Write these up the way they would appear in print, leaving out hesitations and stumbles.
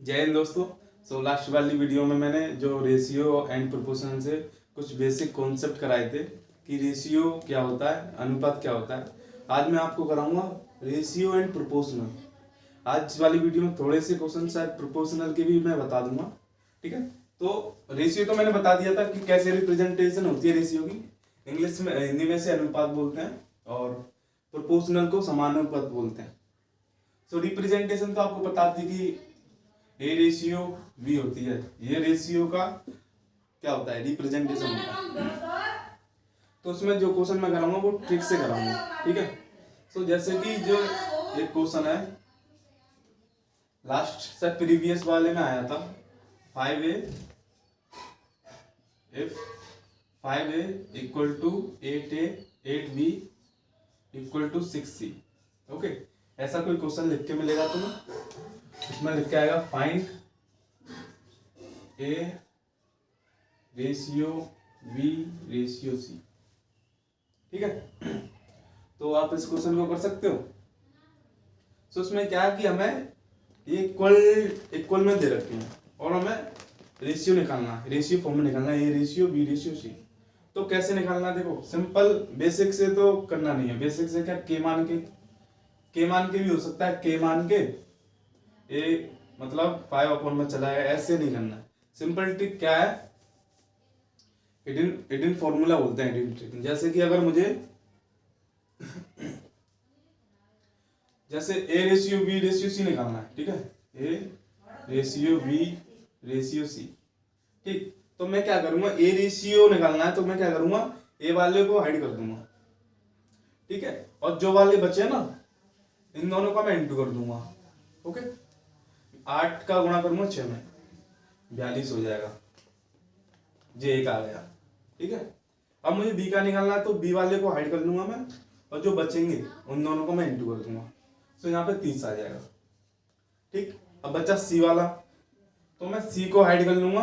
जय हिंद दोस्तों। लास्ट वाली वीडियो में मैंने जो रेशियो एंड प्रोपोर्शन से कुछ बेसिक कॉन्सेप्ट कराए थे कि रेशियो क्या होता है, अनुपात क्या होता है। आज मैं आपको कराऊंगा रेशियो एंड प्रोपोर्शनल। आज वाली वीडियो में थोड़े से क्वेश्चन शायद प्रोपोर्शनल के भी मैं बता दूंगा। ठीक है, तो रेशियो तो मैंने बता दिया था कि कैसे रिप्रेजेंटेशन होती है रेशियो की। इंग्लिश में, हिंदी में से अनुपात बोलते हैं और प्रोपोर्शनल को समानुपात बोलते हैं। रिप्रेजेंटेशन तो आपको बता दी कि ए रेशियो बी होती है। ये रेशियो का क्या होता है, रिप्रेजेंटेशन होता है। तो उसमें जो क्वेश्चन मैं कराऊंगा वो ट्रिक से कराऊंगा। ठीक है, जैसे कि जो एक क्वेश्चन है लास्ट से प्रीवियस वाले में आया था 5a if 5a equal to 8a 8b equal to 6c। Okay, ऐसा कोई क्वेश्चन लिख के मिलेगा तुम्हें। इसमें लिख के आएगा find A ratio B ratio C. ठीक है, तो आप इस क्वेश्चन को कर सकते हो। उसमें क्या है कि हमें इक्वल में दे रखे हैं और हमें रेशियो निकालना है, रेशियो फॉर्म में निकालना है, A ratio B ratio C. तो कैसे निकालना है, देखो सिंपल बेसिक से तो करना नहीं है। बेसिक से क्या, के मान के भी हो सकता है, के मान के ए मतलब 5 अपॉन में चला है, ऐसे नहीं करना है। सिंपल ट्रिक क्या है, हिडन फॉर्मूला बोलते हैं हिडन ट्रिक। जैसे कि अगर मुझे जैसे A ratio B ratio C निकालना है, ठीक है, A ratio B ratio C. ठीक, तो मैं क्या करूंगा, ए रेशियो निकालना है तो मैं क्या करूंगा, ए वाले को हाइड कर दूंगा। ठीक है, और जो वाले बचे ना इन दोनों का मैं इंटू कर दूंगा। ओके, 8 का गुणा करूंगा 6 में, 42 हो जाएगा, जे एक आ गया। ठीक है, अब मुझे बी का निकालना है तो बी वाले को हाइड कर लूंगा मैं, और जो बचेंगे उन दोनों को मैं इंटू कर दूंगा। तो यहाँ पे 30 आ जाएगा। ठीक, अब बचा सी वाला, तो मैं सी को हाइड कर लूंगा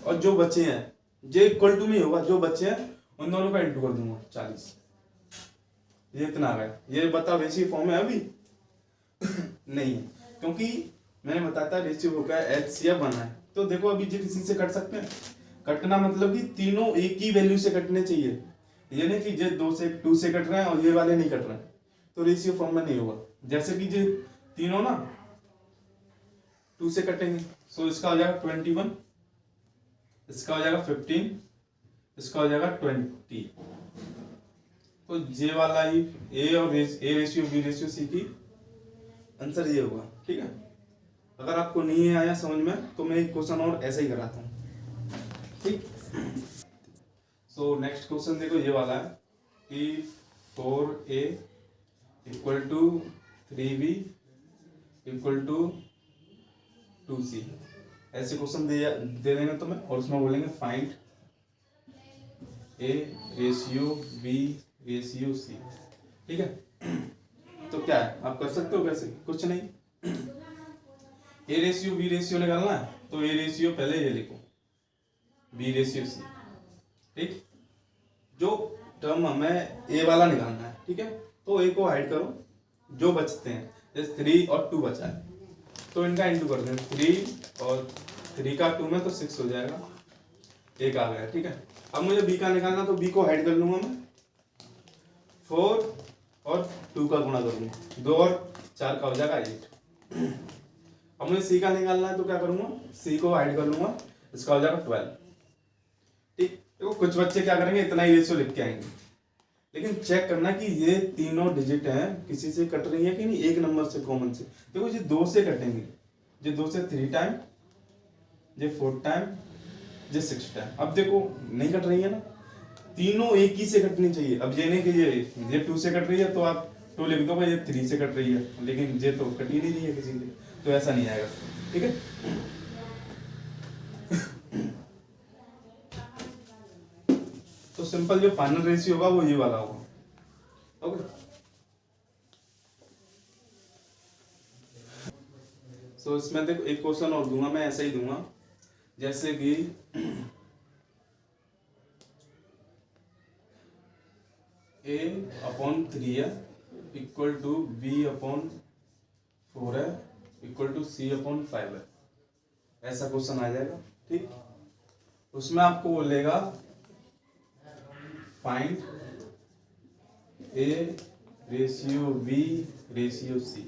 और जो बचे हैं जे इक्वल टू में होगा, जो बचे हैं उन दोनों का इंटू कर दूंगा 40। ये इतना आ गया। ये बताओ रेशियो फॉर्म है अभी नहीं है, क्योंकि मैंने बताया था रेशियो होगा एचसीएफ बना है। तो देखो अभी जो किसी से कट सकते हैं, कटना मतलब कि तीनों एक ही वैल्यू से कटने चाहिए। ये नहीं कि जे 2 से कट रहे हैं और ये वाले नहीं कट रहे हैं, तो रेशियो फॉर्म में नहीं होगा। जैसे कि जो तीनों ना 2 से कटेंगे, सो इसका हो जाएगा 21, इसका हो जाएगा 15, इसका हो जाएगा 20। तो जे वाला ही ए और A ratio B ratio C की आंसर ये होगा। ठीक है, अगर आपको नहीं आया समझ में तो मैं एक क्वेश्चन और ऐसे ही कराता हूँ। ठीक, नेक्स्ट क्वेश्चन देखो ये वाला है कि 4a equal to 3b equal to 2c। ऐसे क्वेश्चन दे देंगे तुम्हें और उसमें बोलेंगे find A ratio B ratio C. ठीक है, तो क्या है, आप कर सकते हो कैसे, कुछ नहीं। ए रेशियो बी रेशियो निकालना है तो ए रेशियो पहले ये लिखो, बी रेशियो सी। ठीक, जो टर्म हमें ए वाला निकालना है, ठीक है, तो ए को हाइड करो, जो बचते हैं जैसे 3 और 2 बचा है तो इनका इंटू कर दें। 3 और 3 का 2 में तो 6 हो जाएगा, एक आ गया। ठीक है, अब मुझे बी का निकालना तो बी को हाइड कर लूंगा मैं, 4 और 2 का गुणा करूंगा, 2 और 4 का हो जाएगा 8। अब मुझे सी का निकालना है तो क्या करूंगा, सी को हाइड कर लूंगा, इसका हो जाएगा 12। ठीक, देखो कुछ बच्चे क्या करेंगे, इतना ही रेशियो लिख के आएंगे, लेकिन चेक करना कि ये तीनों डिजिट हैं किसी से कट रही है कि नहीं, एक नंबर से कॉमन से। देखो ये 2 से कटेंगे, ये 2 से 3 टाइम, ये 4 टाइम, ये 6 टाइम। अब देखो नहीं कट रही है ना, तीनों एक ही से कटनी चाहिए। अब ये नहीं कि ये 2 से कट रही है तो आप 2 लिख दो, ये 3 से कट रही है, लेकिन ये तो कट ही नहीं रही है किसी से, तो ऐसा नहीं आएगा। ठीक है, तो सिंपल जो फाइनल रेशियो होगा वो ये वाला होगा। ओके, इसमें देखो एक क्वेश्चन और दूंगा मैं, ऐसा ही दूंगा जैसे कि a अपॉन 3 है इक्वल टू b अपॉन 4 है इक्वल टू c अपॉन 5 है। ऐसा क्वेश्चन आ जाएगा। ठीक, उसमें आपको बोलेगा find A ratio B ratio C.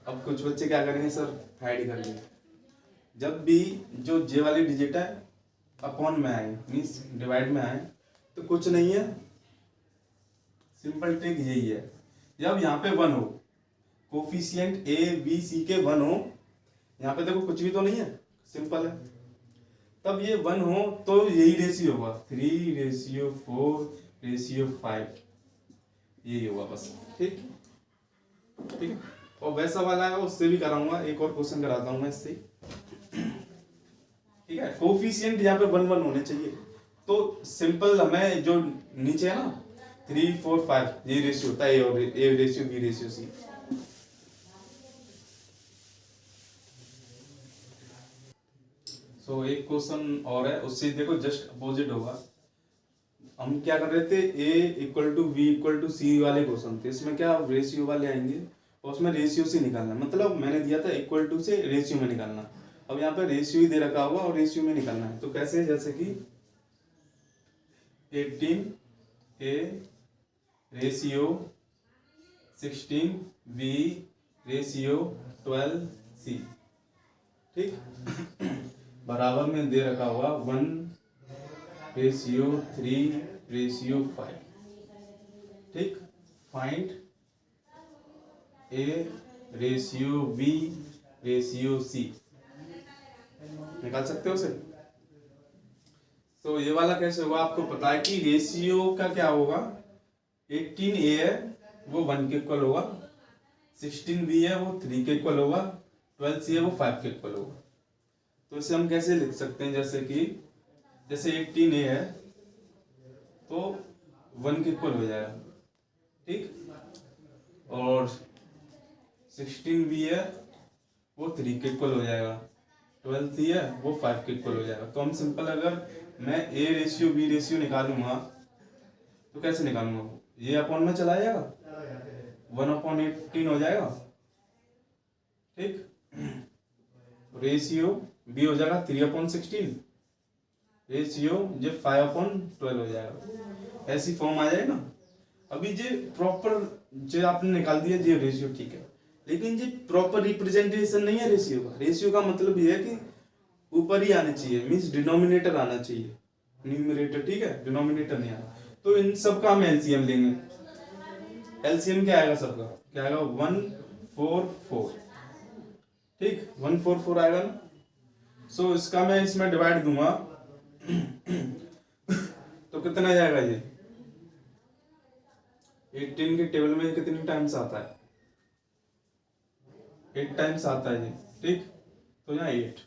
अब कुछ बच्चे क्या करेंगे, सर हाइड कर लेंगे। जब भी जो जे वाली डिजिट है अपॉन में आए, मीन्स डिवाइड में आए, तो कुछ नहीं है, सिंपल ट्रिक यही है। जब यहाँ पे 1 हो, कोफिशिएंट ए बी सी के 1 हो, यहाँ पे देखो कुछ भी तो नहीं है, सिंपल है, तब ये 1 हो तो यही रेशियो होगा 3:4:5, यही होगा बस। ठीक ठीक है, और वैसा वाला है उससे भी कराऊंगा, एक और क्वेश्चन कराता हूँ मैं इससे। ठीक है, कोफिशिएंट यहाँ पे 1 होने चाहिए, तो सिंपल हमें जो नीचे है ना 3, 4, 5 ये रेशियो होता है, A ratio B ratio C. So एक क्वेश्चन और है, उससे देखो जस्ट अपोजिट होगा। हम क्या कर रहे थे, A = B = C वाले क्वेश्चन थे, इसमें क्या रेशियो वाले आएंगे और उसमें रेशियो से निकालना, मतलब मैंने दिया था इक्वल टू से रेशियो में निकालना। अब यहाँ पे रेशियो ही दे रखा होगा और रेशियो में निकालना है, तो कैसे, जैसे कि 18A ratio 16B ratio 12C। ठीक, बराबर में दे रखा हुआ 1:3:5। ठीक, find A ratio B ratio C, निकाल सकते हो उसे। तो ये वाला कैसे होगा, आपको पता है कि रेशियो का क्या होगा, 18A है वो 1 के इक्वल होगा, 16B है वो 3 के इक्वल होगा, 12C है वो 5 के इक्वल होगा। तो इसे हम कैसे लिख सकते हैं, जैसे कि जैसे 18A है तो 1 के इक्वल हो जाएगा। ठीक, और 16B है वो 3 के इक्वल हो जाएगा, 12C है वो 5 के इक्वल हो जाएगा। तो हम सिंपल, अगर मैं A रेशियो B रेशियो निकालूंगा तो कैसे निकालूंगा, ये अपॉन में चला जाएगा, 1/18 हो जाएगा। ठीक, रेशियो B हो जाएगा 3/16, रेशियो जो 5/12 हो जाएगा, ऐसी फॉर्म आ जाएगा ना। अभी जे प्रॉपर जो आपने निकाल दिया जे रेशियो, ठीक है, लेकिन जे प्रॉपर रिप्रेजेंटेशन नहीं है रेशियो का। रेशियो का मतलब ये है कि ऊपर ही आना चाहिए, मीन्स डिनोमिनेटर आना चाहिए, न्यूमरेटर, ठीक है, डिनोमिनेटर नहीं आना। तो इन सब का हम एलसीएम लेंगे। एलसीएम क्या आएगा सबका, क्या आएगा 144। ठीक, 144 आएगा ना। सो इसका मैं इसमें डिवाइड दूंगा तो कितना जाएगा, ये 18 के टेबल में कितनी टाइम्स आता है, 8 टाइम्स आता है ये। ठीक, तो यहाँ 8,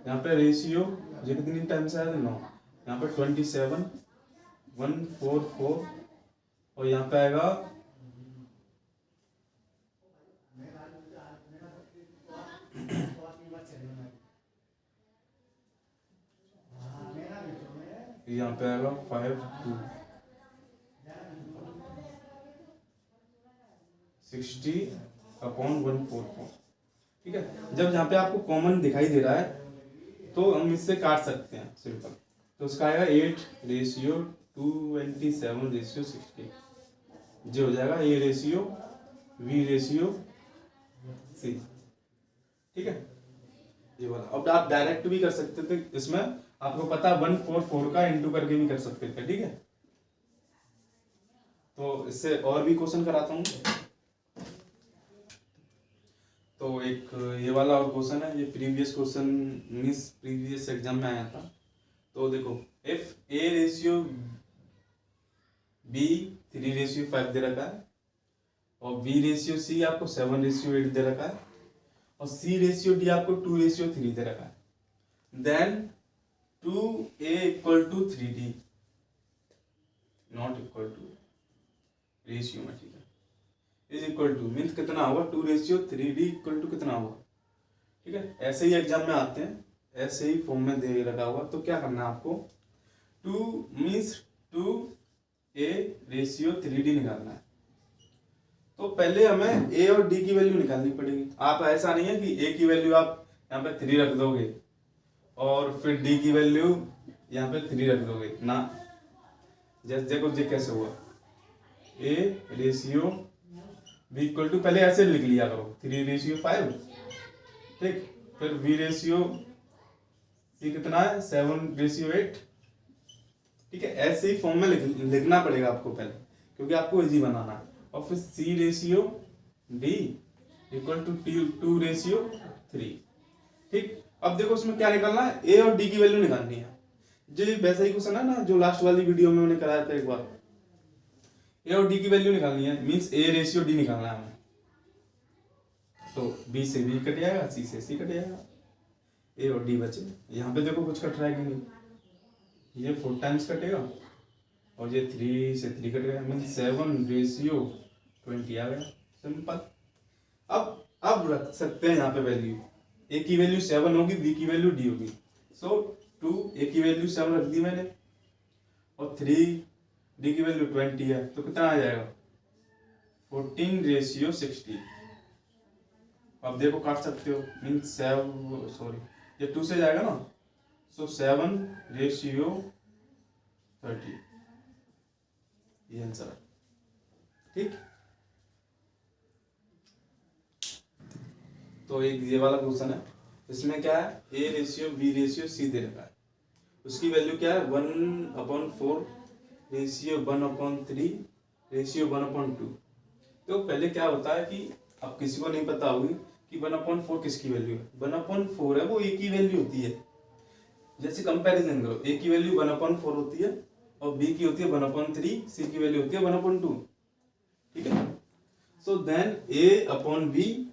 यहाँ पे रेशियो ये कितनी टाइम्स आया था, 9, यहाँ पे 27, 144, और यहाँ पे आएगा यहाँ पे आएगा 52, 60/144। ठीक है, जब यहाँ पे आपको कॉमन दिखाई दे रहा है तो हम इससे काट सकते हैं सिंपल। तो उसका आएगा 8:227:60, जो हो जाएगा A ratio B ratio C। ठीक है, ये वाला। अब आप डायरेक्ट भी कर सकते थे, इसमें आपको पता 144 का इंटू करके भी कर सकते थे। ठीक है, तो इससे और भी क्वेश्चन कराता हूँ। तो एक ये वाला और क्वेश्चन है, ये previous question means previous exam में आया था। तो देखो, इफ A रेशियो B 3:5 दे रखा है, और B रेशियो C आपको 7:8 दे रखा है, और C रेशियो D आपको 2:3 दे रखा है, then 2A = 3D not equal to ratio में, ठीक है, इज इक्वल टू मीन्स कितना होगा, 2:3D = कितना होगा। ठीक है, ऐसे ही एग्जाम में आते हैं, ऐसे ही फॉर्म में दे रखा होगा। तो क्या करना है आपको, 2 मीन्स 2A रेशियो 3D निकालना है। तो पहले हमें A और D की वैल्यू निकालनी पड़ेगी। आप ऐसा नहीं है कि A की वैल्यू आप यहाँ पे 3 रख दोगे और फिर डी की वैल्यू यहाँ पे 3 रख दोगे ना। जैसे देखो ये कैसे हुआ, A ratio B equal to, पहले ऐसे लिख लिया करो 3:5, ठीक। फिर बी रेशियो सी कितना है 7:8, ठीक है। ऐसे ही फॉर्म में लिखना पड़ेगा आपको पहले, क्योंकि आपको इजी बनाना है। और फिर सी रेशियो डी इक्वल टू 2:3, ठीक। अब देखो उसमें क्या निकालना है, ए और डी की वैल्यू निकालनी है। जो वैसा ही क्वेश्चन है ना जो लास्ट वाली वीडियो में मैंने कराया था एक बार, ए और डी की वैल्यू निकालनी है, मीन्स ए रेशियो डी निकालना है हमें। तो बी से बी कट जाएगा, सी से सी कट जाएगा, ए और डी बचे। यहाँ पे देखो कुछ कट रहा है कि नहीं, ये 4 टाइम्स कटेगा और ये 3 से 3 कट गया, मीन्स 7:20 आ गया, सिंपल। अब रख सकते हैं यहाँ पे वैल्यू, ए की वैल्यू 7 होगी, बी की वैल्यू डी होगी। सो 2, ए की वैल्यू 7 रख दी मैंने और 3 डी की वैल्यू 20 है, तो कितना आ जाएगा 14:60। अब देखो काट सकते हो, मीन्स 7, सॉरी ये 2 से जाएगा ना, सो 7:30, ये आंसर है, ठीक। तो एक ये वाला क्वेश्चन है, इसमें क्या है, A ratio B ratio C दे रखा है, उसकी वैल्यू क्या है 1/4 रेशियो 1/3 रेशियो 1/2। तो पहले क्या होता है कि अब किसी को नहीं पता होगी कि 1/4 किसकी वैल्यू है। 1/4 है वो ए की वैल्यू होती है। जैसे कंपैरिजन करो, ए की वैल्यू 1/4 होती है और बी की होती है 1/3, सी की वैल्यू होती है 1/2, ठीक है। So then A upon B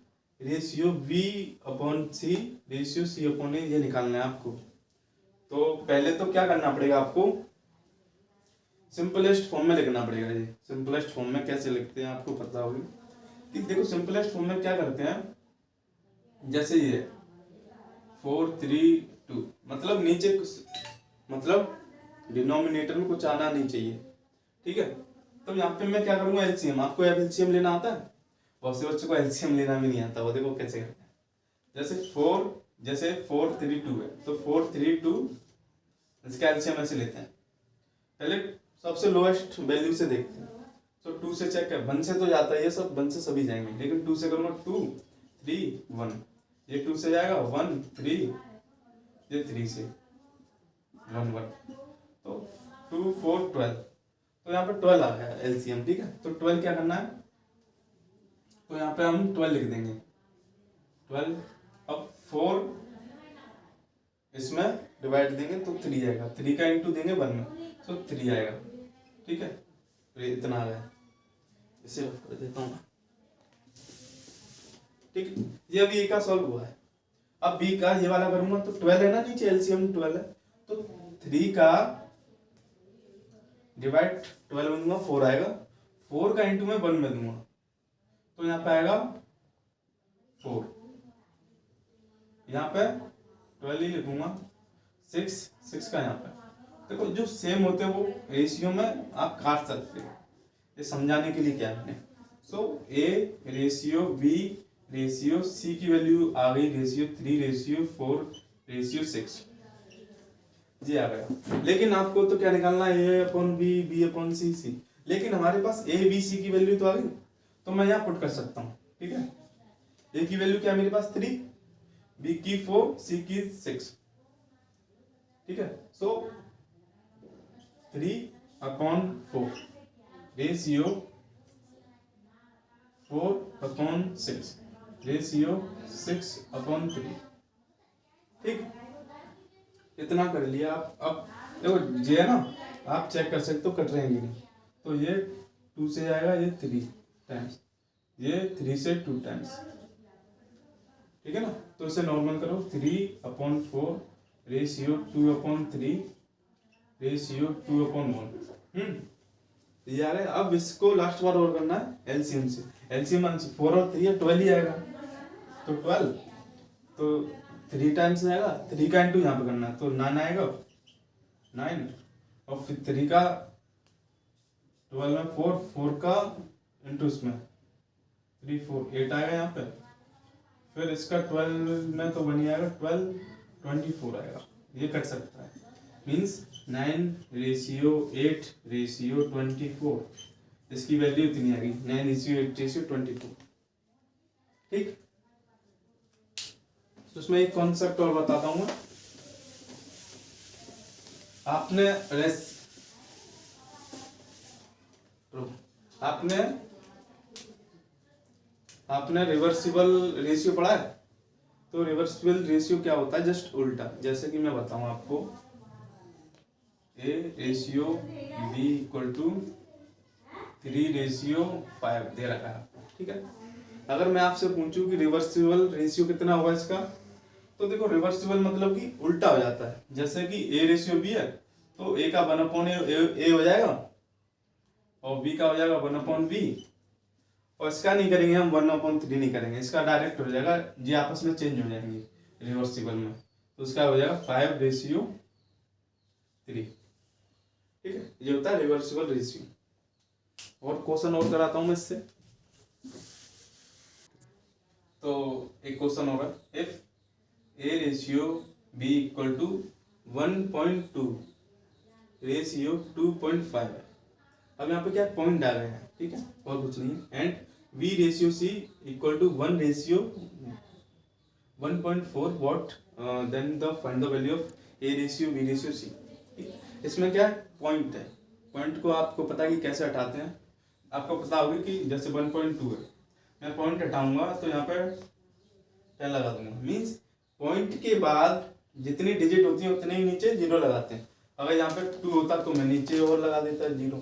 ratio B upon C ratio C upon A, ये निकालना है आपको। तो पहले तो क्या करना पड़ेगा आपको, सिंपलेस्ट फॉर्म में लिखना पड़ेगा। ये सिंपलेस्ट फॉर्म में कैसे लिखते हैं आपको पता होगी कि देखो सिंपलेस्ट फॉर्म में क्या करते हैं, जैसे ये 4 3 2, मतलब नीचे मतलब डिनोमिनेटर में कुछ आना नहीं चाहिए, ठीक है। तो यहाँ पे मैं क्या करूंगा, एलसीएम। आपको एलसीएम लेना आता है, बहुत से बच्चों को एलसीएम लेना भी नहीं आता, वो देखो कैसे करते हैं। जैसे 4 3 2 है, तो 4 3 2 इसका एलसीएम ऐसे लेते हैं। पहले सबसे लोएस्ट वैल्यू से देखते हैं, तो 2 से चेक है, 1 से तो जाता है, ये सब 1 से सभी जाएंगे, लेकिन 2 से करूंगा 2 3 1, ये 2 से जाएगा 1 3, ये 3 से 1 1, तो 2 4 12, तो यहाँ पे 12 आ गया एलसीएम, ठीक है। तो 12 क्या करना है, तो यहाँ पे हम 12 लिख देंगे 12। अब 4 इसमें डिवाइड देंगे तो 3 आएगा, 3 का इंटू देंगे 1 में, तो 3 आएगा, ठीक है। तो ये इतना आ गया, इसे रफ कर देता हूँ, ठीक है। ये अभी ए का सॉल्व हुआ है। अब बी का ये वाला करूंगा तो 12 है ना, नीचे एलसीएम 12 है, तो 3 का डिवाइड 12 में दूंगा 4 आएगा, 4 का इंटू में 1 में दूंगा, तो यहाँ पे आएगा 4, यहाँ पे 12 ही लिखूंगा, 6 का यहाँ पे। देखो जो सेम होते हैं वो रेशियो में आप काट सकते हो, ये समझाने के लिए क्या है मैंने। So A ratio B ratio C की वैल्यू आ गई रेशियो 3 रेशियो 4 रेशियो 6, जी आ गया। लेकिन आपको तो क्या निकालना है, A upon B B upon C C, लेकिन हमारे पास ए बी सी की वैल्यू तो आ गई, तो मैं यहाँ पुट कर सकता हूँ, ठीक है। ए की वैल्यू क्या है मेरे पास 3, बी की 4, सी की 6, ठीक है। सो 3/4 रेशियो 4/6 रेशियो 6/3, ठीक। इतना कर लिया आप। अब देखो ये है ना, आप चेक कर सकते हो कट रहेंगे नहीं, तो ये 2 से आएगा, ये 3 टाइम्स, ये 3 से 2 टाइम्स, ठीक है ना। तो इसे नॉर्मल करो, 3/4 रेशियो 2/3 रेशियो 2/1, ये आ रहा है। अब इसको लास्ट बार और करना है एलसीएम से, एलसीएम 4 और 3 है, 12 ही आएगा, तो 12 तो 3 टाइम्स आएगा, 3 का इंटू यहाँ पे करना है, तो 9 आएगा 9, और फिर 3 का 12 में 4 का इंटू इसमें 3 4 8 आएगा यहाँ पे, फिर इसका 12 में तो बन आएगा 12, 24 आएगा, ये कट सकता है। मीन्स 9:8:24, इसकी वैल्यू इतनी आ गई 9:8:24। ठीक, तो उसमें एक कॉन्सेप्ट और बताता हूँ मैं। आपने आपने रिवर्सिबल रेशियो पढ़ा है। तो रिवर्सिबल रेशियो क्या होता है, जस्ट उल्टा। जैसे कि मैं बताऊं आपको, A/B = 3:5 दे रखा है, ठीक है। अगर मैं आपसे पूछूं कि रिवर्सिबल रेशियो कितना होगा इसका, तो देखो रिवर्सिबल मतलब कि उल्टा हो जाता है। जैसे कि A/B है, तो A का 1/A हो जाएगा और B का हो जाएगा 1/B, और इसका नहीं करेंगे हम 1/3 नहीं करेंगे, इसका डायरेक्ट हो जाएगा, ये आपस में चेंज हो जाएंगे रिवर्सिबल में, तो उसका हो जाएगा 5:3। ठीक है, ये होता है रिवर्सिबल रेशियो। और क्वेश्चन और कराता हूं मैं इससे। तो एक क्वेश्चन होगा, इफ A/B = 1.2 रेशियो 2.5 है। अब यहाँ पे क्या पॉइंट डाल रहे हैं, ठीक है, और कुछ नहीं है। And B/C = 1:4 what, then the find the value of A/B/C। इसमें क्या पॉइंट है, पॉइंट को आपको पता है कि कैसे हटाते हैं। आपको पता होगा कि जैसे 1.2 है, मैं पॉइंट हटाऊंगा तो यहाँ पे 10 लगा दूंगा। मीन्स पॉइंट के बाद जितनी डिजिट होती है उतने ही नीचे 0 लगाते हैं। अगर यहाँ पे 2 होता तो मैं नीचे और लगा देता 0।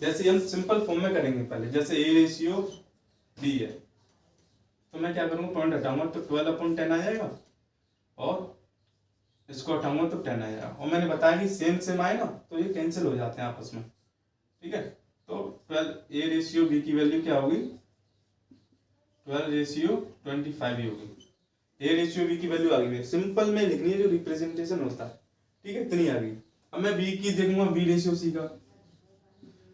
जैसे हम सिंपल फॉर्म में करेंगे पहले, जैसे A/B है, तो मैं क्या करूँगा, पॉइंट हटाऊंगा तो 12/10 आ जाएगा, और इसको हटाऊंगा तो 10 आ जाएगा। और मैंने बताया कि सेम आए ना, तो ये कैंसिल हो जाते हैं आपस में, ठीक है। तो 12A/B की वैल्यू क्या होगी, 12:25 ही होगी। A/B की वैल्यू आ गई, सिंपल में लिखनी है जो रिप्रेजेंटेशन होता है, ठीक है, इतनी आ गई। अब मैं B की देखूंगा, B/C का,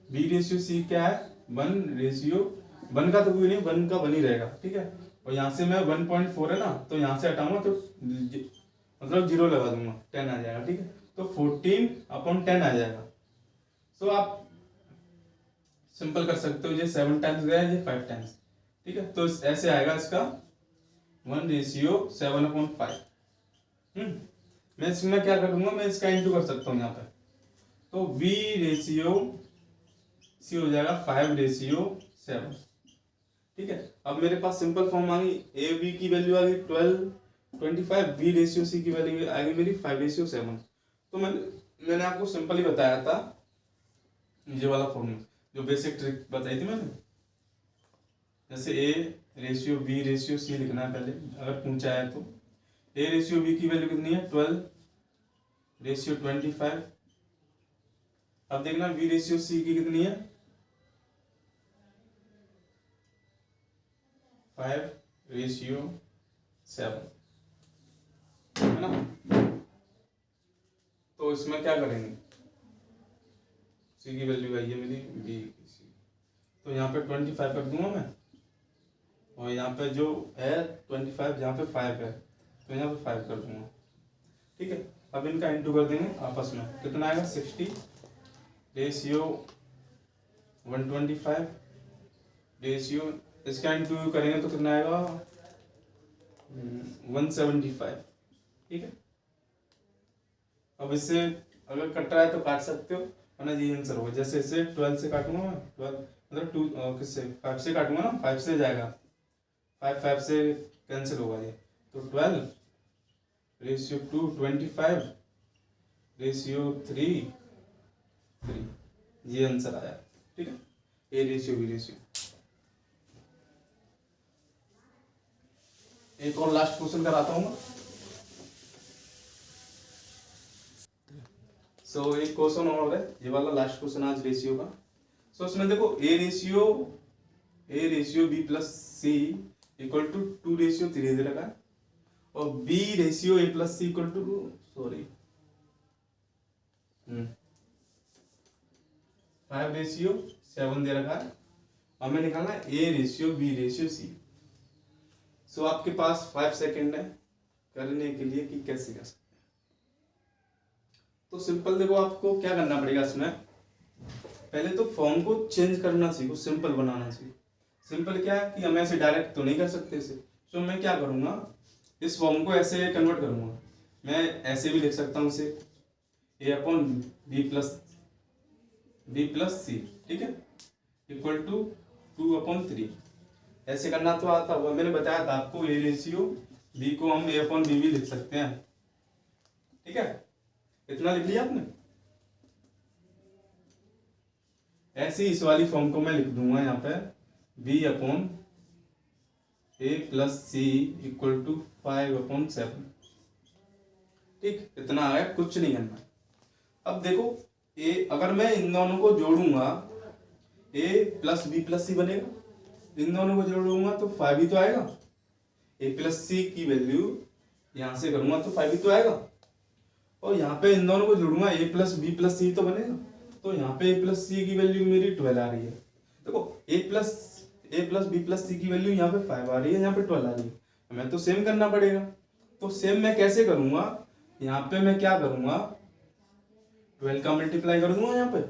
B/C क्या है, 1 का तो कोई नहीं, 1 का 1 ही रहेगा, ठीक है। और यहाँ से मैं 1.4 है ना, तो यहाँ से हटाऊंगा तो मतलब 0 लगा दूंगा, 10 आ जाएगा, ठीक है। तो 14/10 आ जाएगा। तो आप सिंपल कर सकते हो, ये 7 टाइम्स गया, ये 5 टाइम्स, ठीक है। तो ऐसे आएगा इसका 1:7/5। मैं इसमें क्या करूंगा, मैं इसका इंटू कर सकता हूँ यहाँ पे, तो B/C हो जाएगा 5:7, ठीक है। अब मेरे पास सिंपल फॉर्म आ गई, A/B की वैल्यू आ गई 12/25, B/C की वैल्यू आ गई मेरी 5:7। तो मैंने आपको सिंपल ही बताया था, ये वाला फॉर्मूला जो बेसिक ट्रिक बताई थी मैंने। जैसे A/B/C लिखना है पहले, अगर पूछा है तो। A/B की वैल्यू कितनी है, 12:25। अब देखना B/C की कितनी है, 5:7, है ना। तो इसमें क्या करेंगे, C की वैल्यू आई है मेरी B/C, तो यहाँ पे 25 कर दूंगा मैं, और यहाँ पे जो है 25, यहाँ पे 5 है, तो यहाँ पे 5 कर दूंगा, ठीक है। अब इनका इंटू कर देंगे आपस में, कितना आएगा 60:125 इसका इंटू करेंगे तो कितना आएगा 175, ठीक है। अब इससे अगर कट रहा है तो काट सकते हो, वरना ये आंसर होगा। जैसे इसे 12 से काटूंगा मैं, 12 मतलब 2 किससे 5 से काटूंगा ना, 5 से जाएगा, 5 से कैंसिल होगा ये, तो 12:2:25 ये आंसर आया, ठीक है। A/B। एक और लास्ट क्वेश्चन कराता हूँ मैं। सो एक क्वेश्चन और है, ये वाला लास्ट क्वेश्चन आज रेशियो का। सो इसमें देखो A/B+C = 2:3 दे रखा है, और B/A+C = 5:7 दे रखा है। हमें निकालना है A/B/C। सो आपके पास 5 सेकेंड है करने के लिए कि कैसे कर सकते हैं। तो सिंपल देखो, आपको क्या करना पड़ेगा इसमें, पहले तो फॉर्म को चेंज करना सीखो, सिंपल बनाना सीखो। सिंपल क्या है कि हम ऐसे डायरेक्ट तो नहीं कर सकते इसे, तो मैं क्या करूँगा, इस फॉर्म को ऐसे कन्वर्ट करूँगा। मैं ऐसे भी लिख सकता हूँ इसे b प्लस सी, ठीक है, इक्वल टू 2/3। ऐसे करना तो आता हुआ, मैंने बताया था आपको ए रेशियो बी को हम a/b भी लिख सकते हैं, ठीक है। इतना लिख लिया आपने। ऐसे ही इस वाली फॉर्म को मैं लिख दूंगा यहाँ पे b/a plus C equal to 5/7, ठीक। इतना आया, कुछ नहीं करना। अब देखो ए, अगर मैं इन दोनों को जोड़ूंगा a प्लस b प्लस सी बनेगा, इन दोनों को जोड़ूंगा तो 5 ही तो आएगा। a प्लस सी की वैल्यू यहां से करूंगा तो 5 ही तो आएगा, और यहाँ पे इन दोनों को जोड़ूंगा a प्लस b प्लस सी तो बनेगा। तो यहाँ पे a प्लस सी की वैल्यू मेरी 12 आ रही है। देखो a plus b plus c की वैल्यू यहाँ पे 5 आ रही है, यहाँ पे 12 आ रही है, हमें तो सेम करना पड़ेगा। तो सेम मैं कैसे करूंगा, यहाँ पे मैं क्या करूंगा, 12 का मल्टीप्लाई कर दूंगा, यहाँ पे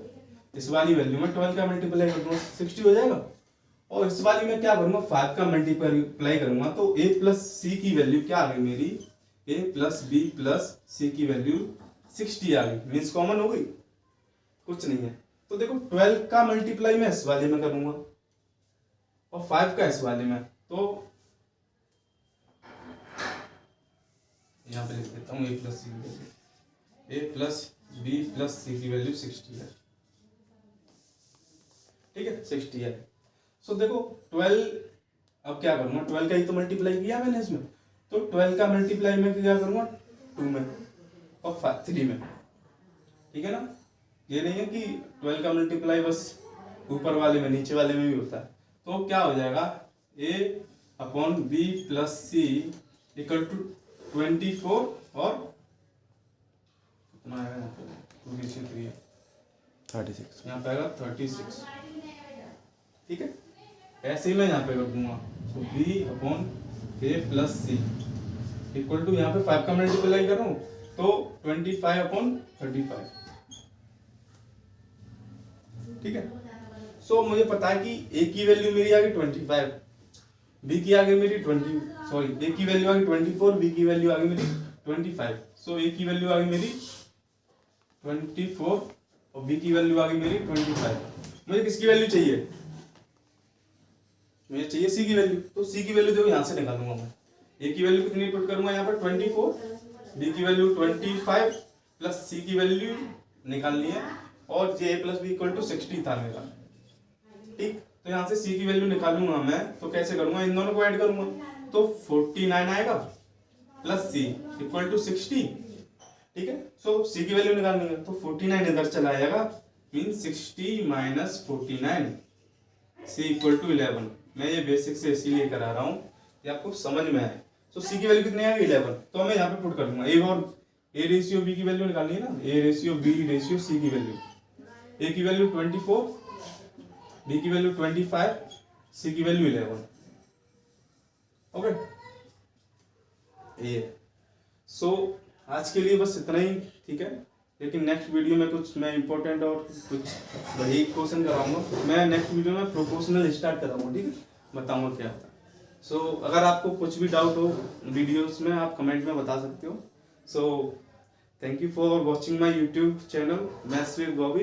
इस वाली वैल्यू में 12 का मल्टीप्लाई कर दूंगा, 60 हो जाएगा। और इस वाली में क्या करूंगा, 5 का मल्टीप्लाई करूंगा, तो a प्लस सी की वैल्यू क्या आ गई मेरी, a plus b plus c की वैल्यू 60 आ गई। मीन्स कॉमन हो गई, कुछ नहीं है। तो देखो 12 का मल्टीप्लाई मैं इस वाले में करूंगा और 5 का इस वाले में, तो यहाँ पे लिख देता हूँ a प्लस सी की value, a plus b plus c की वैल्यू 60 है, ठीक है, 60 है। सो देखो 12, अब क्या करूंगा, 12 का ही तो मल्टीप्लाई किया मैंने इसमें, तो 12 का मल्टीप्लाई में क्या करूंगा 2 में और 3 में, ठीक है ना। ये नहीं है कि 12 का मल्टीप्लाई बस ऊपर वाले में नीचे वाले में भी होता है। तो क्या हो जाएगा, a/b plus C equal to 24 और कितना आएगा, 36, यहाँ पे आएगा 36, ठीक है। ऐसे ही मैं यहाँ पे कर दूंगा, तो b/a plus C equal to, यहाँ पे 5 का मल्टीप्लाई कर रहा हूँ तो 25/35, ठीक है। सो मुझे पता है कि a की वैल्यू मेरी आ गई 25, b की आ गई मेरी a की वैल्यू आ गई 24, b की वैल्यू आ गई मेरी 25। सो a की वैल्यू आ गई मेरी 24 और b की वैल्यू आ गई मेरी 25। मुझे किसकी वैल्यू चाहिए, मुझे चाहिए c की वैल्यू। तो c की वैल्यू देखो यहाँ से निकालूंगा मैं, a की वैल्यू कितनी पुट करूंगा यहाँ पर 24, b की वैल्यू 25 प्लस c की वैल्यू निकालनी है, और j plus b equal to 60 था मेरा, ठीक। तो यहाँ से c की वैल्यू निकालूंगा मैं, तो कैसे करूंगा, इन दोनों को ऐड करूंगा, तो 49 आएगा प्लस c इक्वल टू 60, ठीक है। सो c की वैल्यू निकालनी है, तो 49 इधर चला जाएगा, mean 60 minus 49, c equal to 11। मैं ये बेसिक से इसीलिए करा रहा हूँ कि आपको समझ में आए। सो c की वैल्यू कितनी आएगी 11, तो मैं यहाँ पे पुट कर दूंगा a, और a रेशियो b की वैल्यू निकालनी है ना, a ratio b ratio c की वैल्यू, a की वैल्यू 24, b की वैल्यू 25, c की वैल्यू 11, ओके। ये सो आज के लिए बस इतना ही, ठीक है। लेकिन नेक्स्ट वीडियो में कुछ मैं इंपॉर्टेंट और कुछ वही क्वेश्चन कराऊंगा। मैं नेक्स्ट वीडियो में प्रोपोर्शनल स्टार्ट कराऊंगा, ठीक है, बताऊंगा क्या होता है। सो अगर आपको कुछ भी डाउट हो वीडियोस में, आप कमेंट में बता सकते हो। So thank you for watching my YouTube channel, मैं श्री बॉबी।